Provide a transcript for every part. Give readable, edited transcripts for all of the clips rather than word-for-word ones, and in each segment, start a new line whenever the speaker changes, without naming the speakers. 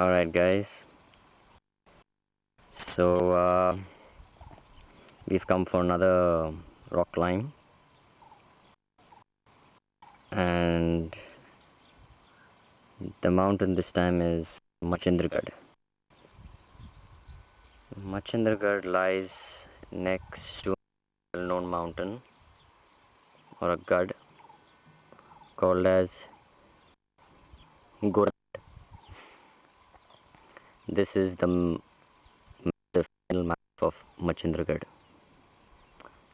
Alright, guys. So, we've come for another rock climb, and the mountain this time is Machindragarh. Machindragarh lies next to a well-known mountain or a gad called as Gorad. This is the final map of Machindragarh.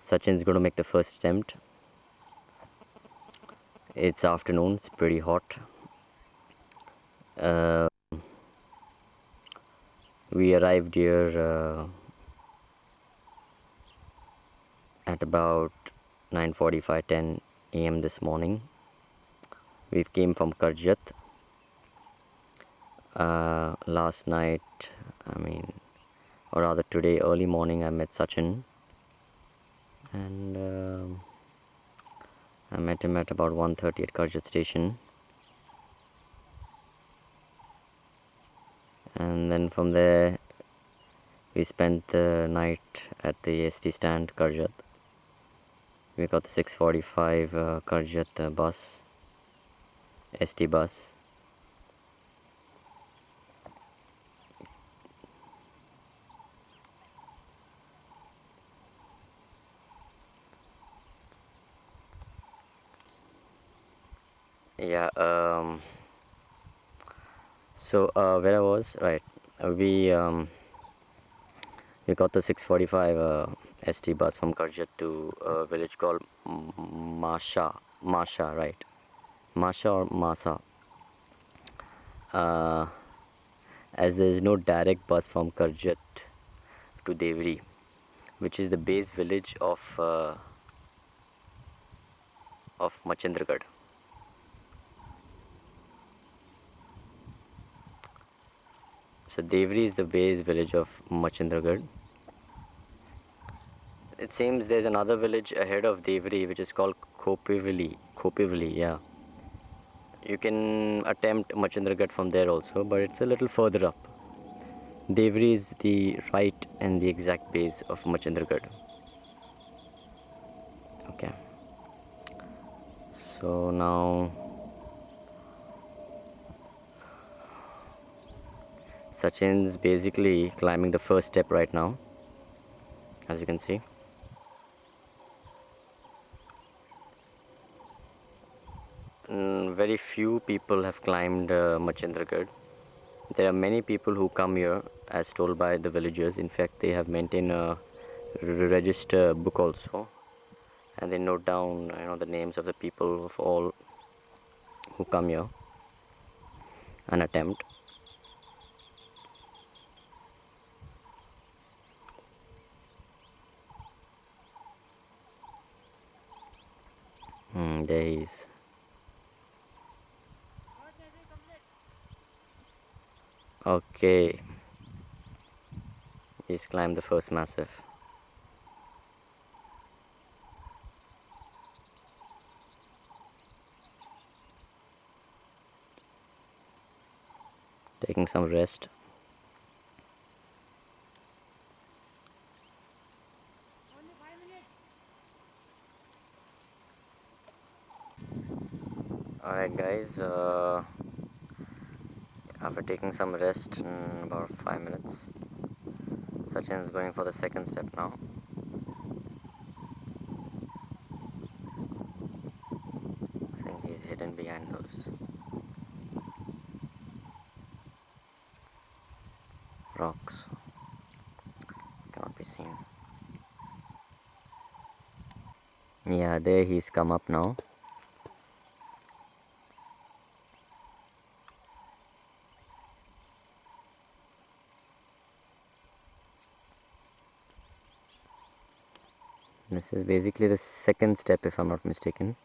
Sachin's going to make the first attempt. It's afternoon, it's pretty hot. We arrived here at about 9:45-10 a.m. this morning. We came from Karjat. Last night, or rather today early morning, I met Sachin, and I met him at about 1:30 at Karjat station, and then from there we spent the night at the ST stand Karjat. We got the 6:45 Karjat bus, ST bus. Yeah. So where I was, right? We got the 6:45 ST bus from Karjat to a village called Masha, right? Masha or Masa. Uh, as there is no direct bus from Karjat to Devri, which is the base village of Machindragarh. So Devri is the base village of Machindragarh. It seems there's another village ahead of Devri which is called Khopivli, yeah. You can attempt Machindragarh from there also, but it's a little further up. Devri is the right and the exact base of Machindragarh. Okay. So now Sachin's basically climbing the first step right now, as you can see. Very few people have climbed Machindragarh. There are many people who come here, as told by the villagers. In fact, they have maintained a register book also, and they note down, the names of the people of all who come here and attempt. There he is. Okay, he's climbed the first massive. Taking some rest. Alright, guys, after taking some rest in about 5 minutes, Sachin is going for the second step now. I think he's hidden behind those rocks. Cannot be seen. Yeah, there he's come up now. This is basically the second step, if I'm not mistaken,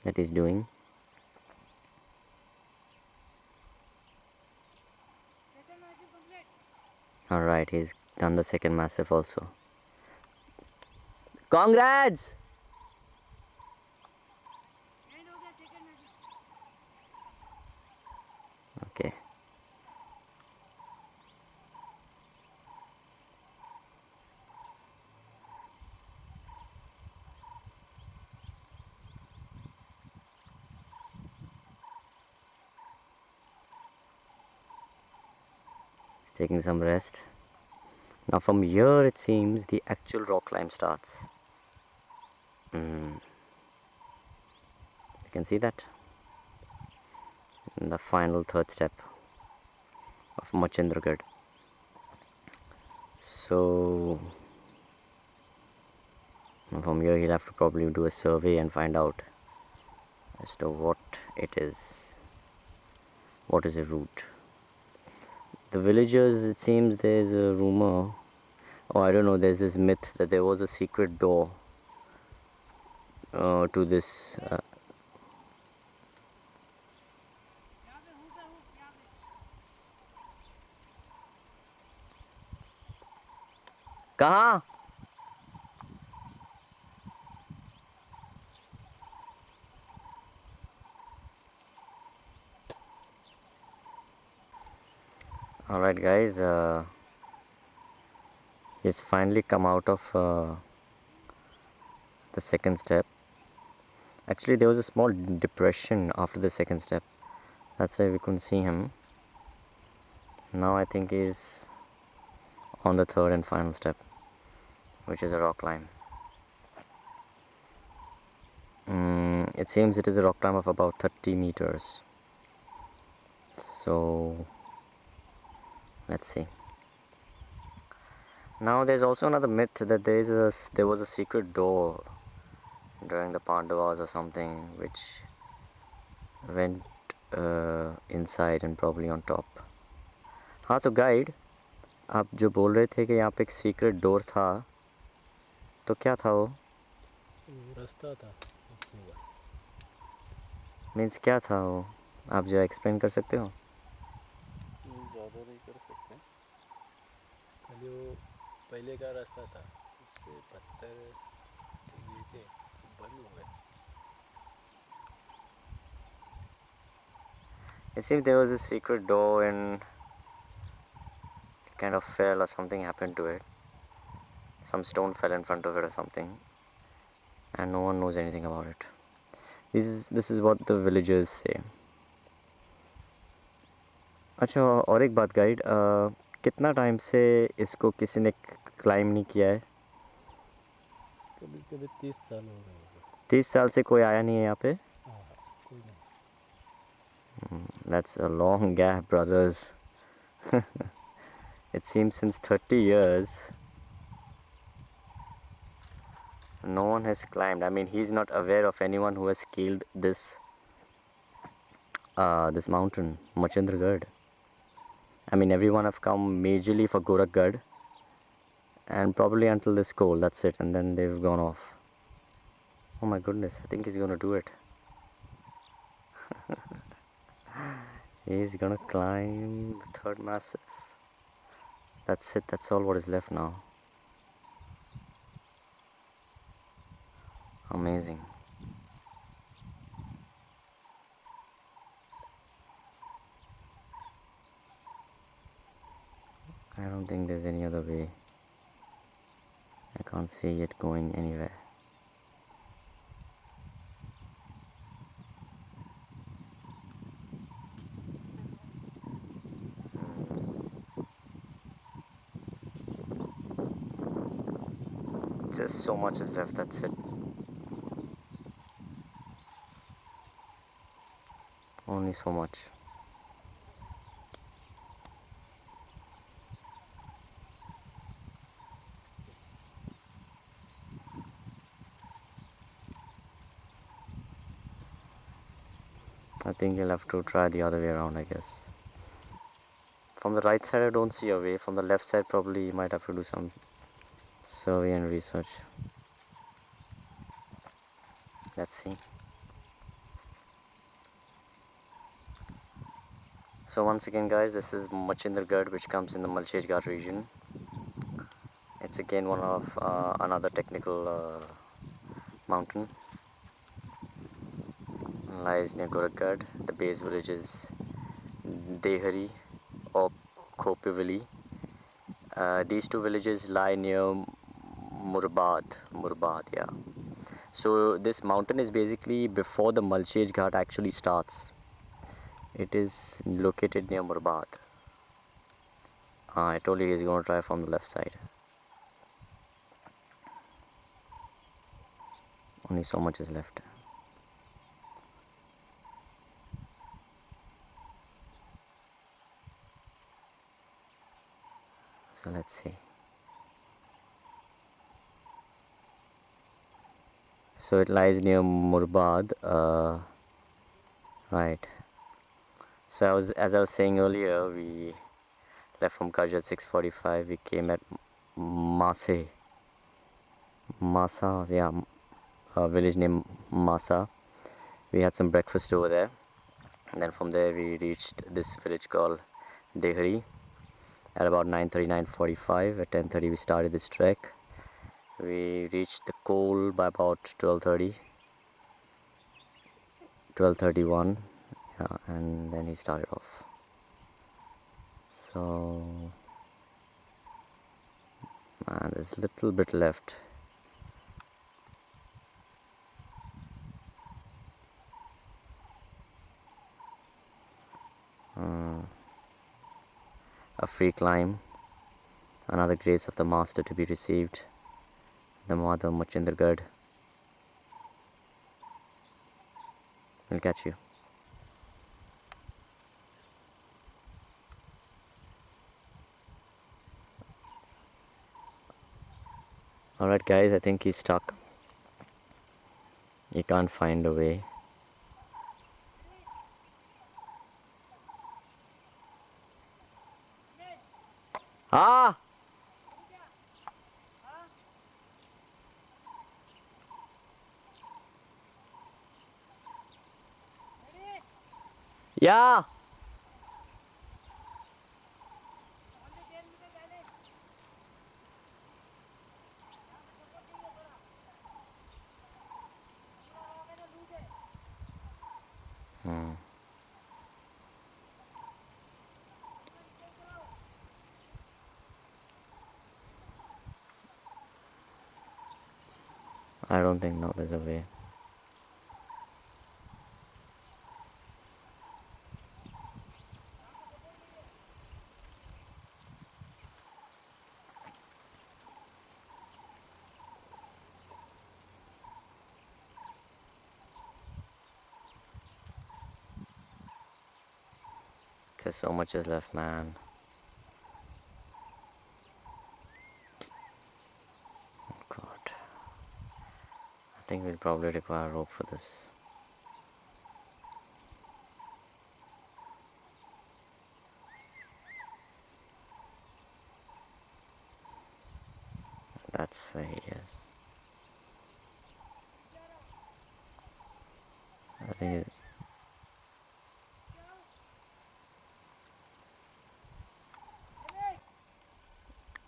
that he's doing. Alright, he's done the second massive also. Congrats! Okay. taking some rest. Now from here it seems the actual rock climb starts. You can see that in the final third step of Machendragarh. So from here he'll have to probably do a survey and find out as to what it is. What is the route? The villagers, it seems there's a rumor, or I don't know, there's this myth that there was a secret door to this. कहाँ? Alright guys, he's finally come out of the second step. Actually there was a small depression after the second step, that's why we couldn't see him. Now I think he's on the third and final step, which is a rock climb. It seems it is a rock climb of about 30 meters. So let's see. Now there's also another myth that there was a secret door during the Pandavas or something which went inside and probably on top. हाँ तो guide, आप जो बोल रहे थे कि यहाँ पे एक सीक्रेट डोर था, तो क्या था वो?
रास्ता था।
मीन्स क्या था वो? आप जो एक्सप्लेन कर सकते हो?
ज़्यादा नहीं कर सकते, खाली वो पहले का रास्ता था, उस पर पत्थर ये थे, बंद हो गए।
It seems there was a secret door and it kind of fell or something happened to it. Some stone fell in front of it or something, and no one knows anything about it. This is what the villagers say. अच्छा, और एक बात guide, कितना time से इसको किसी ने climb नहीं किया है?
कभी कभी 30 साल हो गए।
30 साल से कोई आया नहीं है यहाँ पे?
हाँ, कोई नहीं।
That's a long gap, brothers. It seems since 30 years no one has climbed. I mean, he's not aware of anyone who has scaled this this mountain, Machendragarh. I mean, everyone have come majorly for Gorakhgarh and probably until this goal, that's it, and then they've gone off. Oh my goodness, I think he's gonna do it. He's gonna climb the third massive. That's it, that's all what is left now. Amazing. I don't think there's any other way. I can't see it going anywhere. Just so much is left, that's it. Only so much. I think you'll have to try the other way around, I guess. From the right side I don't see a way. From the left side probably you might have to do some survey and research. Let's see. So once again guys, this is Machendragarh, which comes in the Malsej Ghat region. It's again one of another technical mountain. Lies near Gorakhgarh. The base village is Dehari or Khopivali. These two villages lie near Murbad, yeah. So this mountain is basically before the Malsej Ghat actually starts. It is located near Murbad. I told you he's going to try from the left side. Only so much is left. So let's see. So it lies near Murbad, right. So as I was saying earlier, we left from Kaj at 6:45. We came at Masa, yeah, a village named Masa. We had some breakfast over there, and then from there we reached this village called Dehri at about 9:30, 9:45. At 10:30 we started this trek. We reached the Col by about 12:30, 12:31, yeah, and then he started off. So, man, there's a little bit left. A free climb, another grace of the master to be received, the Mother Machindragarh. I'll catch you. Alright guys, I think he's stuck. He can't find a way. Ah! Yeah! I don't think no, there's a way. There's so much is left, man. Oh God. I think we'll probably require rope for this. That's where he is. I think he's...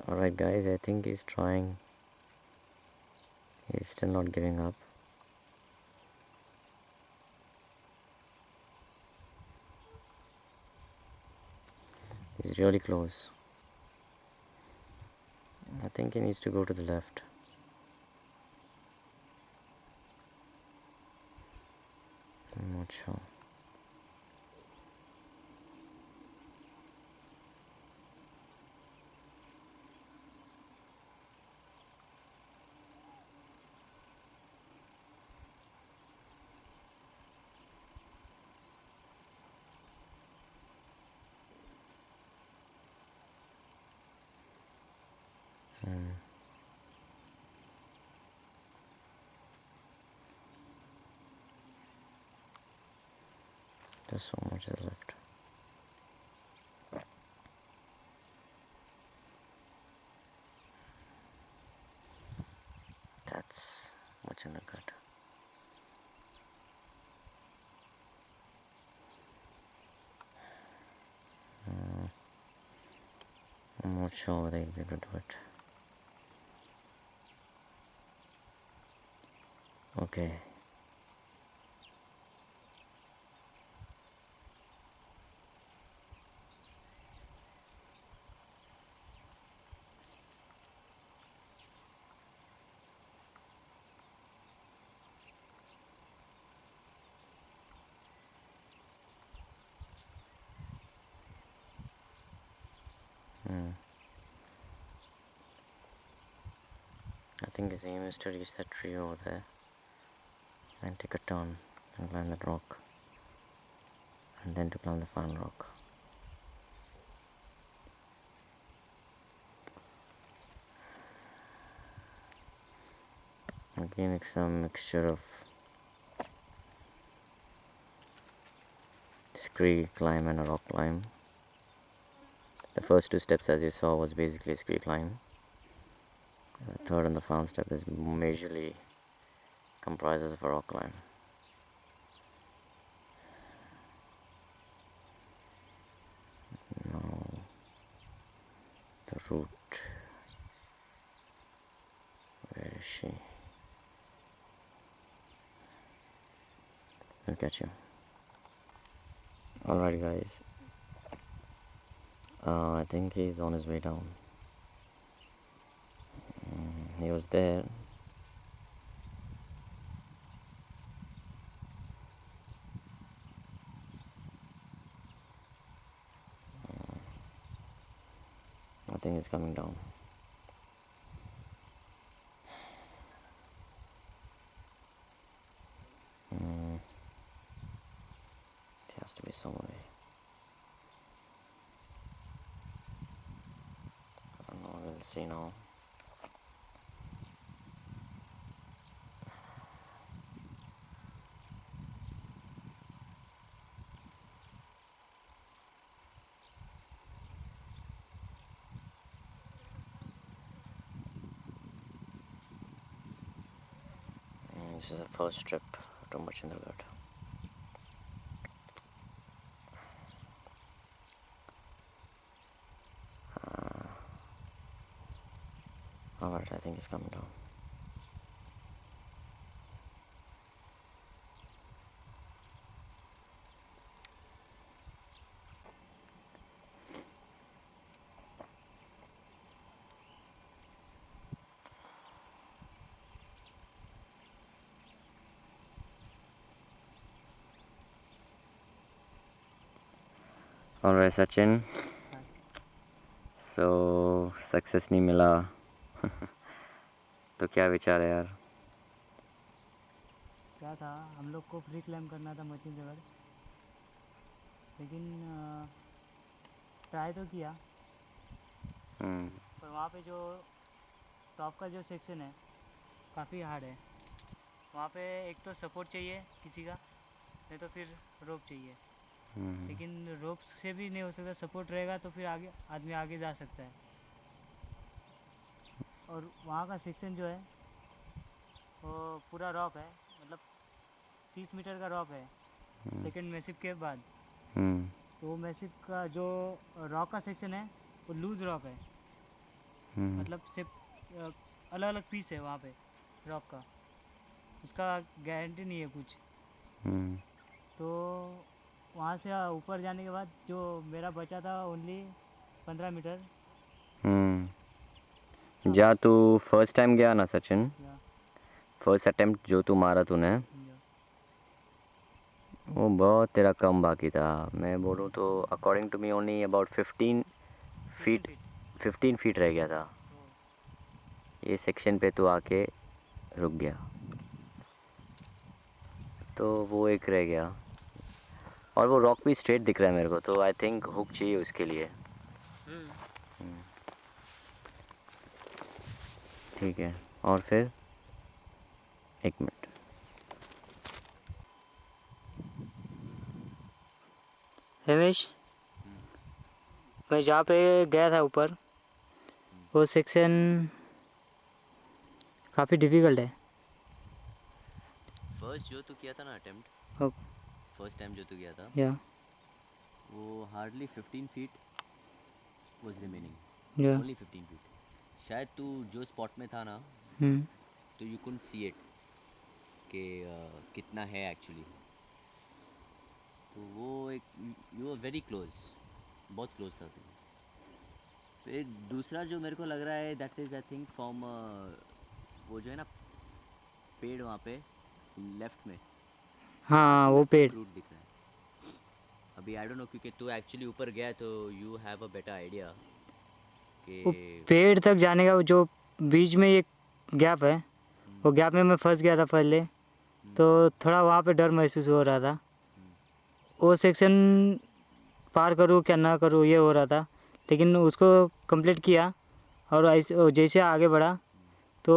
Alright guys, I think he's trying. He's still not giving up. He's really close. I think he needs to go to the left. I'm not sure. There's so much is left. That's much in the gut. I'm not sure whether he'll be able to do it. Okay. think his aim is to reach that tree over there and take a turn and climb that rock, and then to climb the final rock. Again, it's a mixture of scree climb and a rock climb. The first two steps, as you saw, was basically a scree climb. The third and the final step is majorly comprises of a rock climb. Now the route. Where is she? I'll catch you. Alright guys, I think he's on his way down. He was there. I think he's coming down. He has to be somewhere. I don't know, we'll see now. This is the first trip to Machindragarh. Alright, I think he's coming down. Alright Sachin, so success नहीं मिला तो क्या विचार है यार?
क्या था, हम लोग को फ्री क्लाइम करना था मचिंद्रगढ़, लेकिन ट्राई तो किया, पर वहाँ पे जो टॉप का जो सेक्शन है काफ़ी हार्ड है। वहाँ पे एक तो सपोर्ट चाहिए किसी का, नहीं तो फिर रोप चाहिए। लेकिन रोप से भी नहीं हो सकता, सपोर्ट रहेगा तो फिर आगे आदमी आगे जा सकता है। और वहाँ का सेक्शन जो है वो पूरा रॉक है, मतलब 30 मीटर का रॉक है सेकंड मैसिव के बाद। तो मैसिव का जो रॉक का सेक्शन है वो लूज रॉक है, मतलब सिर्फ अलग अलग पीस है वहाँ पे रॉक का, उसका गारंटी नहीं है कुछ। तो वहाँ से ऊपर जाने के बाद जो मेरा बचा था ओनली 15 मीटर।
जा तू फर्स्ट टाइम गया ना सचिन, फर्स्ट अटेम्प्ट जो तू मारा तूने वो बहुत तेरा कम बाकी था। मैं बोलूँ तो according to me only about 15 feet रह गया था। ये सेक्शन पे तू आके रुक गया, तो वो एक रह गया। और वो रॉक भी स्ट्रेट दिख रहा है मेरे को, तो आई थिंक हुक चाहिए उसके लिए। ठीक है, और फिर एक मिनट,
रमेश, मैं जहाँ पे गया था ऊपर, वो सेक्शन काफ़ी डिफ़िकल्ट है।
फर्स्ट जो तू किया था ना अटेम्प्ट, फर्स्ट टाइम जो तू किया था,
या
वो हार्डली 15 फीट वाज रिमेनिंग,
या
ओनली 15 फीट। शायद तू जो स्पॉट में था ना, तो यू कुडंट सी इट कि कितना है एक्चुअली। तो वो एक यू आर वेरी क्लोज, बहुत क्लोज था तू। फिर दूसरा जो मेरे को लग रहा है that is I think from वो जो है ना पेड़ वहाँ पे लेफ्ट में,
हाँ वो पेड़।
रूट दिख रहा है अभी। आई डोंट नो, क्योंकि तू एक्चुअली ऊपर गया तो you have a better idea
वो
कि
पेड़ तक जाने का जो बीच में एक गैप है, वो गैप में मैं फंस गया था पहले, तो थोड़ा वहाँ पे डर महसूस हो रहा था। वो सेक्शन पार करूँ क्या ना करूँ ये हो रहा था, लेकिन उसको कंप्लीट किया और ऐसे जैसे आगे बढ़ा तो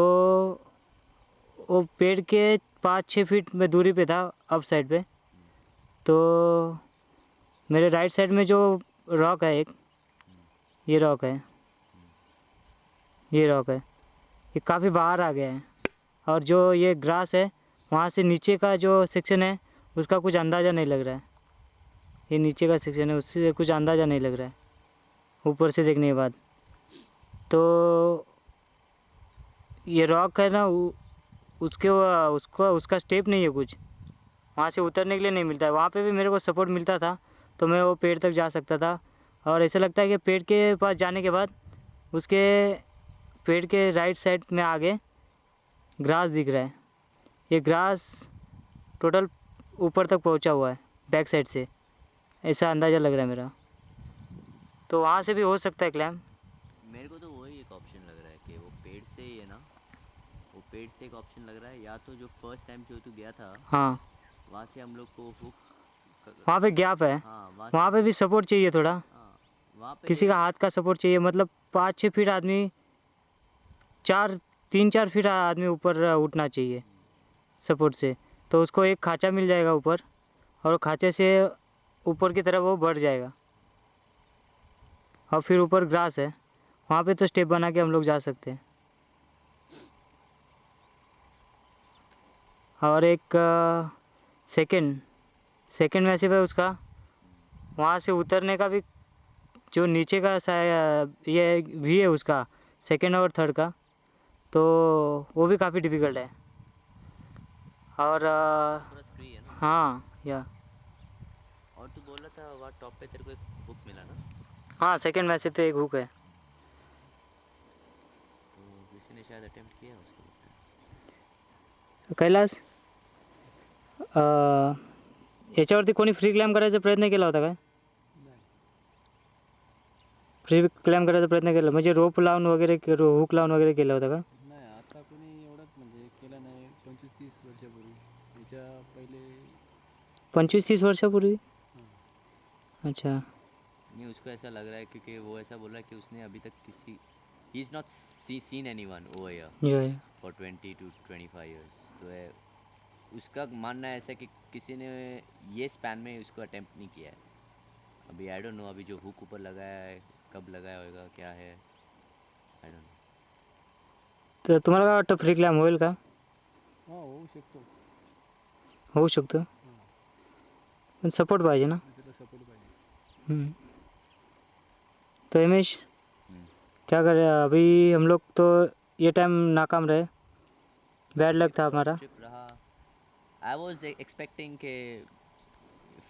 वो पेड़ के 5-6 फीट में दूरी पे था अप साइड पे। तो मेरे राइट साइड में जो रॉक है, एक ये रॉक है, ये रॉक है, ये काफ़ी बाहर आ गया है। और जो ये ग्रास है वहाँ से नीचे का जो सेक्शन है उसका कुछ अंदाज़ा नहीं लग रहा है। ये नीचे का सेक्शन है उससे कुछ अंदाज़ा नहीं लग रहा है ऊपर से देखने के बाद। तो ये रॉक है ना, उसका स्टेप नहीं है कुछ, वहाँ से उतरने के लिए नहीं मिलता है। वहाँ पे भी मेरे को सपोर्ट मिलता था तो मैं वो पेड़ तक जा सकता था। और ऐसा लगता है कि पेड़ के पास जाने के बाद उसके पेड़ के राइट साइड में आगे ग्रास दिख रहा है। ये ग्रास टोटल ऊपर तक पहुँचा हुआ है बैक साइड से, ऐसा अंदाज़ा लग रहा है मेरा। तो वहाँ से भी हो सकता है क्लाइम।
मेरे को तो वही एक ऑप्शन लग रहा है कि वो पेड़ से ही है ना, वो पेड़ से एक ऑप्शन लग रहा है, या तो जो फर्स्ट टाइम जो तू गया था
हाँ,
वहाँ से हम लोग को हुक,
वहाँ पे गैप है,
हाँ
वहाँ पे भी सपोर्ट चाहिए थोड़ा,
हाँ वहाँ पे
किसी का हाथ का सपोर्ट चाहिए। मतलब 5-6 फीट आदमी, 3-4 फीट आदमी ऊपर उठना चाहिए सपोर्ट से, तो उसको एक खाँचा मिल जाएगा ऊपर, और खाँचे से ऊपर की तरफ वो बढ़ जाएगा। और फिर ऊपर ग्रास है, वहाँ पे तो स्टेप बना के हम लोग जा सकते हैं। और एक सेकंड मैसिव है उसका, वहाँ से उतरने का भी जो नीचे का ये वी है उसका, सेकंड और थर्ड का, तो वो भी काफ़ी डिफ़िकल्ट है। और
पूरा स्क्री है ना।
हाँ या
और तू बोल रहा था वहाँ टॉप पे तेरे को एक हुक मिला ना,
हाँ, सेकंड मैसिव पे एक हुक है।
तो किसी ने शायद अटेम्प्ट किया उसको।
कैलास याच्यावरती कोणी फ्री क्लाइम करायचा प्रयत्न केला होता काय?
नाही
फ्री क्लाइम करायचा प्रयत्न केला म्हणजे रोप लावून वगैरे, हुक लावून वगैरे केला होता का?
नाही आता कोणी एवढंच म्हणजे केलं नाही. 25-30 वर्षापूर्वी, याच्या पहिले
25-30 वर्षापूर्वी? अच्छा,
नहीं, उसको ऐसा लग रहा है क्योंकि वो ऐसा बोल रहा है कि उसने अभी तक किसी, he is not seen anyone over here
या
फॉर 20 to 25 years। तो है उसका मानना है ऐसा कि किसी ने ये स्पैन में उसको अटेम्प्ट नहीं किया है अभी। आई डोंट नो अभी जो हुक ऊपर लगाया है कब लगाया होगा क्या है, आई डोंट नो।
तर तुम्हाला काय वाटतं फ्री क्लाइम होईल का?
हां होऊ शकतो.
होऊ शकतं, पण सपोर्ट पाहिजे ना.
त्याला सपोर्ट पाहिजे.
हम्म. तो हिमेश
हम्म।
क्या कर रहे हैं अभी? हम लोग तो ये टाइम नाकाम रहे, बैड लक था हमारा।
ट्रिप रहा। आई वाज एक्सपेक्टिंग के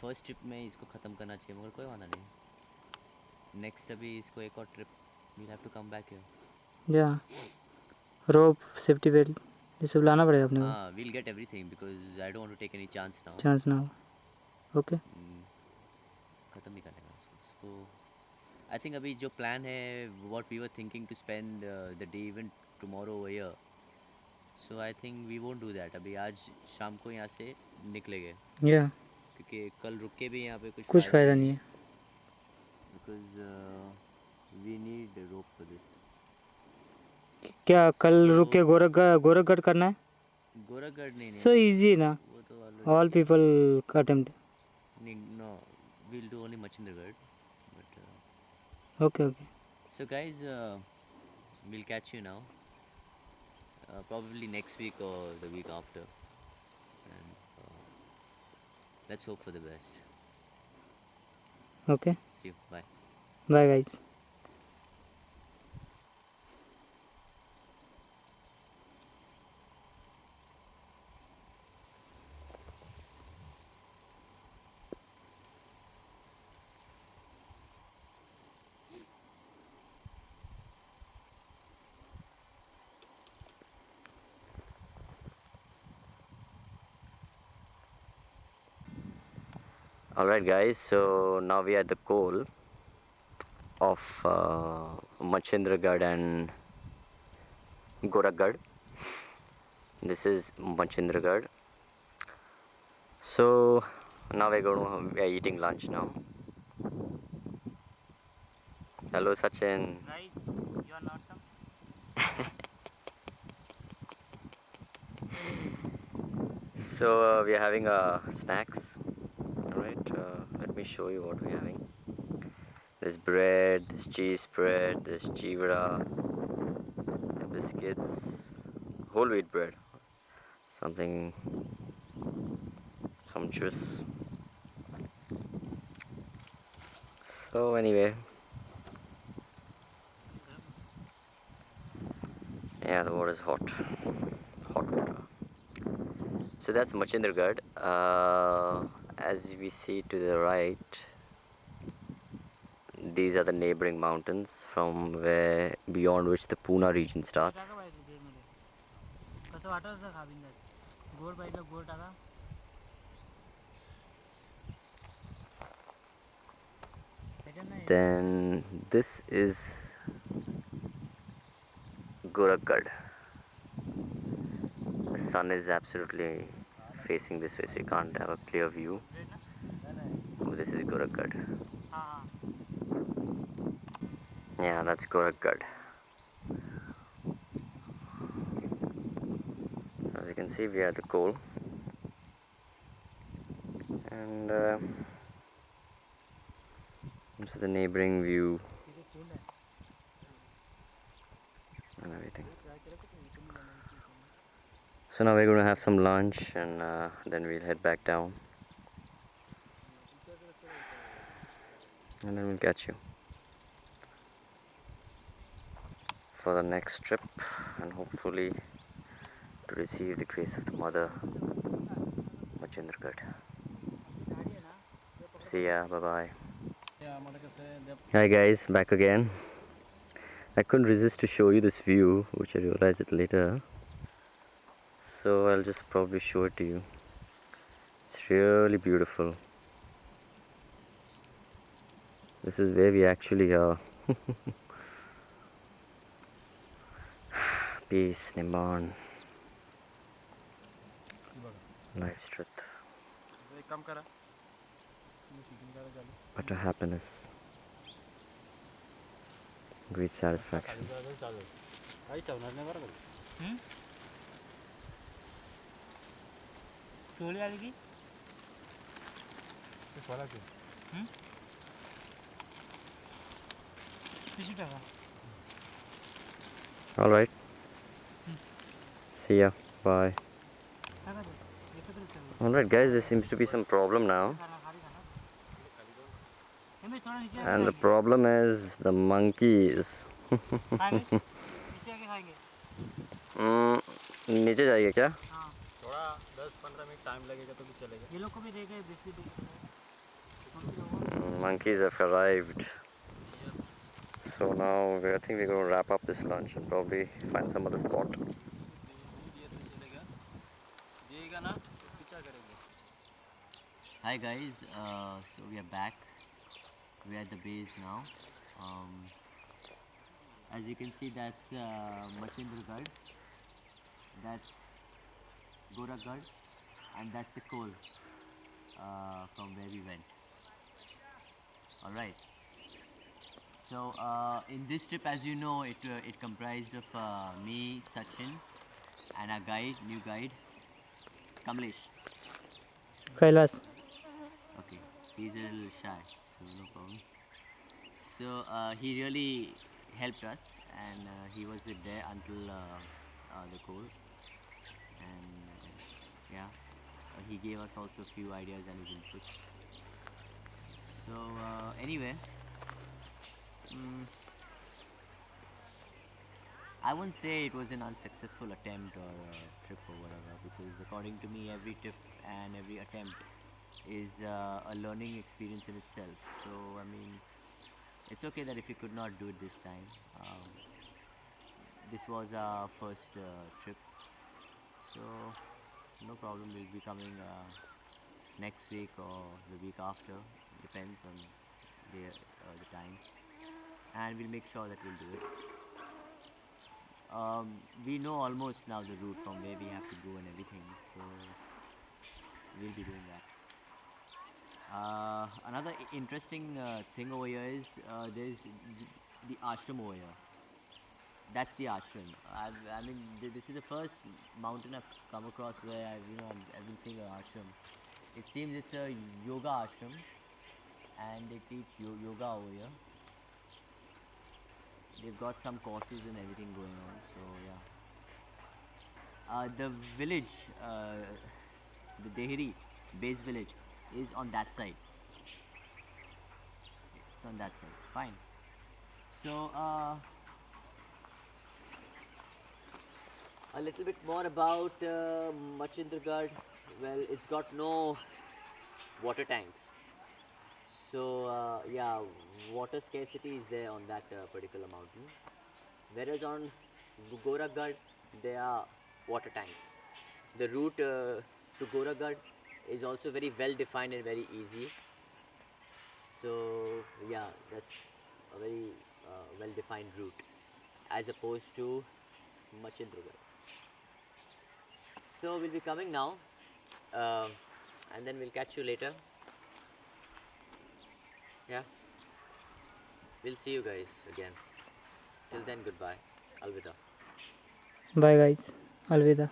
फर्स्ट ट्रिप में इसको ख़त्म करना चाहिए, मगर कोई वादा नहीं। नेक्स्ट अभी इसको एक और trip, we'll have to come back here.
या रोप, सेफ्टी बेल्ट, ये सब लाना पड़ेगा अपने को,
हाँ, we'll get everything because I don't want to take any chance now.
Chance ना हो। ओके,
ख़त्म नहीं करने का उसको। आई थिंक अभी जो प्लान है, what we were thinking to spend the day even tomorrow over here, so I think we won't do that. अभी आज शाम को यहाँ से निकलेंगे
या
क्योंकि कल रुक के भी यहाँ पे
कुछ फ़ायदा नहीं है।
Because we need rope for this.
क्या कल
So-
रुक के गोरखगढ़ करना है?
गोरखगढ़ नहीं
सो इजी ना,
वो तो already-
ऑल पीपल अटेम्प्ट।
नहीं, no, we'll do only Machindragarh but
okay okay,
so guys, we'll catch you now, probably next week or the week after, and let's hope for the best.
Okay,
See you, bye.
Bye guys.
Alright guys, so now we are at the goal of Machindragarh and Gorakhgarh. This is Machindragarh. So now we are eating lunch now. Hello Sachin.
Guys, you are not some.
So we are having snacks. Alright, let me show you what we're having. There's bread, there's cheese spread, there's chivra, biscuits, whole wheat bread, something, some juice. So anyway, yeah, the water is hot water. So that's Machindragarh. As we see to the right, these are the neighboring mountains from where beyond which the Pune region starts.
कसं वाटलं खाबिंदात गोड पाहिजे गोड टाका
Then this is Gorakhgad. The sun is absolutely facing this way, so you can't have a clear view. But this is Gorakhgad.
हाँ
Yeah, that's Gorakhgad. As you can see, we are at the coal, and this is the neighboring view and everything. So now we're going to have some lunch, and then we'll head back down, and then we'll catch you for the next trip, and hopefully to receive the grace of the Mother Machindragarh. See ya, bye bye. Hi guys, back again. I couldn't resist to show you this view, which I realized it later, so I'll just probably show it to you. It's really beautiful. This is where we actually are. Peace, Nimban. Life's truth. Utter happiness. Great satisfaction.
टोली आली की किसी टाका
All right. See ya. Bye.
टाका दो ये तो चल
All right, guys. There seems to be some problem now,
खाना खाली खाना ये मैं थोड़ा नीचे
and the problem is the monkeys.
खाएंगे नीचे आके खाएंगे
नीचे जाइए क्या?
हाँ
थोड़ा 10-15 मिनट टाइम लगेगा तो भी चलेगा
ये लोग को भी देखे biscuit
Monkeys have arrived. So now I think we're going to wrap up this lunch and probably find some other spot. Hi guys, so we are back. We are at the base now. As you can see, that's Machindragarh, that's Gorakhgad, and that's the coal from where we went. All right. So in this trip, as you know, it comprised of me, Sachin, and our guide, new guide, Kamlesh.
Kailash
Okay, he's a little shy, so no problem. So he really helped us, and he was with there until the coal, and yeah, he gave us also a few ideas and his inputs. So anyway, I wouldn't say it was an unsuccessful attempt or a trip or whatever, because according to me, every trip and every attempt is a learning experience in itself. So I mean, it's okay that if you could not do it this time. This was our first trip, so no problem. We'll be coming next week or the week after, depends on the time, and we'll make sure that we'll do it. We know almost now the route from where we have to go and everything, so we'll be doing that. Another interesting thing over here is there's the ashram over here. That's the ashram. I mean, this is the first mountain I've come across where I've been seeing an ashram. It seems it's a yoga ashram, and they teach yoga over here. They've got some courses and everything going on. So yeah. The village, the Dehri base village, is on that side. It's on that side. Fine. So a little bit more about Machindragarh. Well, it's got no water tanks. So yeah, water scarcity is there on that particular mountain. Whereas on Gorakhgad, there are water tanks. The route to Gorakhgad is also very well defined and very easy. So yeah, that's a very well defined route as opposed to Machindragarh. So we'll be coming now, and then we'll catch you later. Yeah, we'll see you guys again. Till then, goodbye. Alvida.
Bye guys. Alvida.